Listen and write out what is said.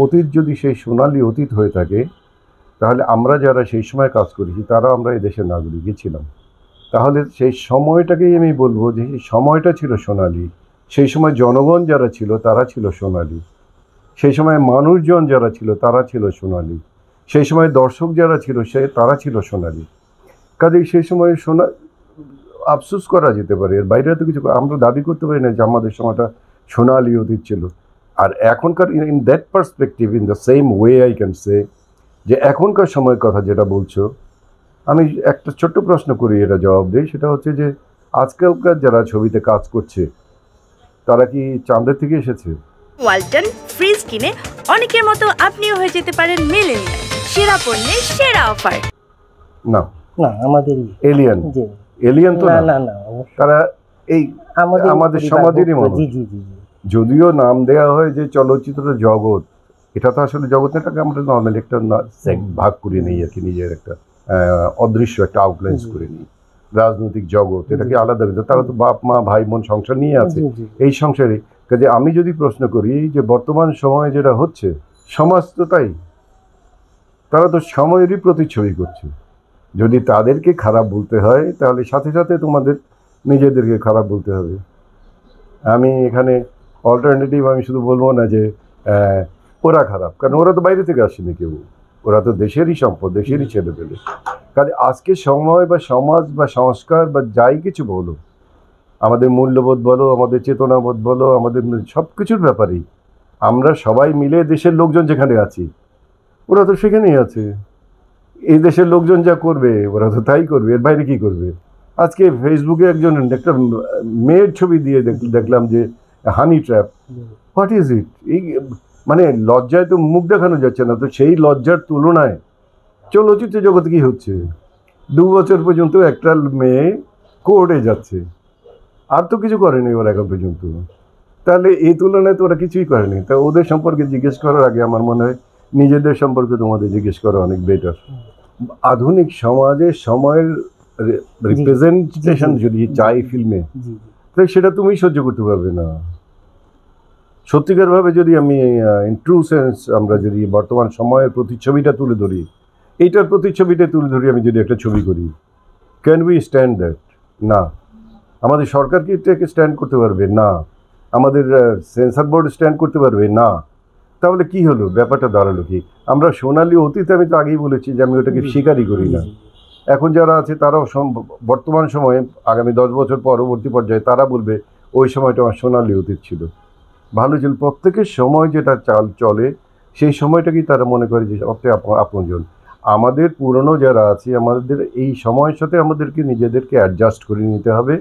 অতীত যদি সেই সোনালী অতীত হয়ে থাকে, তাহলে আমরা যারা সেই সময় কাজ করেছি তারা আমরা এই দেশের নাগরিকই ছিলাম। তাহলে সেই সময়টাকেই আমি বলবো যে সেই সময়টা ছিল সোনালী। সেই সময় জনগণ যারা ছিল তারা ছিল সোনালী। সেই সময় মানুষজন যারা ছিল তারা ছিল সোনালী। সেই সময় দর্শক যারা ছিল তারা ছিল সোনালী। কাজেই সেই সময় আফসোস করা যেতে পারে, এর বাইরে তো কিছু আমরা দাবি করতে পারি না যে আমাদের সময়টা সোনালী অতীত ছিল। আর এখনকার in that perspective, in the same way I can say যে এখনকার সময়ের কথা যেটা বলছো, আমি একটা ছোট্ট প্রশ্ন করি, এটা জবাব দিই। সেটা হচ্ছে যে আজকালকার যারা ছবিতে কাজ করছে তারা কি চাঁদের থেকে এসেছে? ওয়ালটন ফ্রিজ কিনে অনেকের মতো আপনিও হয়ে যেতে পারেন মিলেনিয়াল। সেরা পণ্যের সেরা অফার। না না, আমাদের এলিয়ান, এলিয়ান তো না, না, তারা এই আমাদের সমাজেরই মানুষ। যদিও নাম দেওয়া হয় যে চলচ্চিত্র জগৎ, এটা তো আসলে জগৎটাকে আমরা নর্মালি একটা ভাগ করে নিই আর কি, নিজের একটা অদৃশ্য একটা আউটলাইন্স করে নিই। রাজনৈতিক জগৎ এটাকে আলাদা, তারা তো বাপ মা ভাই বোন সংসার নিয়ে আছে এই সংসারে। কাজে আমি যদি প্রশ্ন করি যে বর্তমান সময়ে যেটা হচ্ছে, সমাজ তো তাই, তারা তো সময়েরই প্রতিচ্ছবি করছে। যদি তাদেরকে খারাপ বলতে হয় তাহলে সাথে সাথে তোমাদের নিজেদেরকে খারাপ বলতে হবে। আমি এখানে অল্টারনেটিভ আমি শুধু বলবো না যে ওরা খারাপ, কারণ ওরা তো বাইরে থেকে আসেনি কেউ, ওরা তো দেশেরই সম্পদ, দেশেরই ছেলে পেলে। কাজে আজকে সময় বা সমাজ বা সংস্কার বা যাই কিছু বলো, আমাদের মূল্যবোধ বলো, আমাদের চেতনাবোধ বলো, আমাদের সব কিছুর ব্যাপারেই আমরা সবাই মিলে দেশের লোকজন যেখানে আছি ওরা তো সেখানেই আছে। এই দেশের লোকজন যা করবে ওরা তো তাই করবে, এর বাইরে কী করবে? আজকে ফেসবুকে একজন একটা মেয়ের ছবি দিয়ে দেখলাম যে হানি ট্র্যাপ। What is it? এই মানে লজ্জায় তো মুখ দেখানো যাচ্ছে না। তো সেই লজ্জার তুলনায় চলচ্চিত্র জগতে কী হচ্ছে? 2 বছর পর্যন্ত একটা মেয়ে কোর্টে যাচ্ছে, আর তো কিছু করেনি ওরা এখন পর্যন্ত। তাহলে এই তুলনায় তো ওরা কিছুই করেনি। তা ওদের সম্পর্কে জিজ্ঞেস করার আগে আমার মনে হয় নিজেদের সম্পর্কে তোমাদের জিজ্ঞেস করা অনেক বেটার। আধুনিক সমাজে সময়ের রিপ্রেজেন্টেশন যদি চাই ফিল্মে, তাই সেটা তুমি সহ্য করতে পারবে না। সত্যিকারভাবে যদি আমি ইন ট্রু সেন্স আমরা যদি বর্তমান সময়ের প্রতিচ্ছবিটা তুলে ধরি, এইটার প্রতিচ্ছবিটা তুলে ধরি, আমি যদি একটা ছবি করি, ক্যান উই স্ট্যান্ড দ্যাট? না। আমাদের সরকার কি এটাকে স্ট্যান্ড করতে পারবে? না। আমাদের সেন্সর বোর্ড স্ট্যান্ড করতে পারবে? না। তাহলে কি হলো? ব্যাপারটা দাঁড়ালো কি? আমরা সোনালী অতীত, আমি তো আগেই বলেছি যে আমি ওটাকে স্বীকারই করি না। এখন যারা আছে তারাও বর্তমান সময়ে আগামী 10 বছর পরবর্তী পর্যায়ে তারা বলবে ওই সময়টা আমার সোনালী অতীত ছিল, ভালো ছিল। প্রত্যেকের সময় যেটা চলে সেই সময়টাকেই তারা মনে করে যে আপনজন। আমাদের পুরনো যারা আছে, আমাদের এই সময়ের সাথে আমাদেরকে নিজেদেরকে অ্যাডজাস্ট করে নিতে হবে।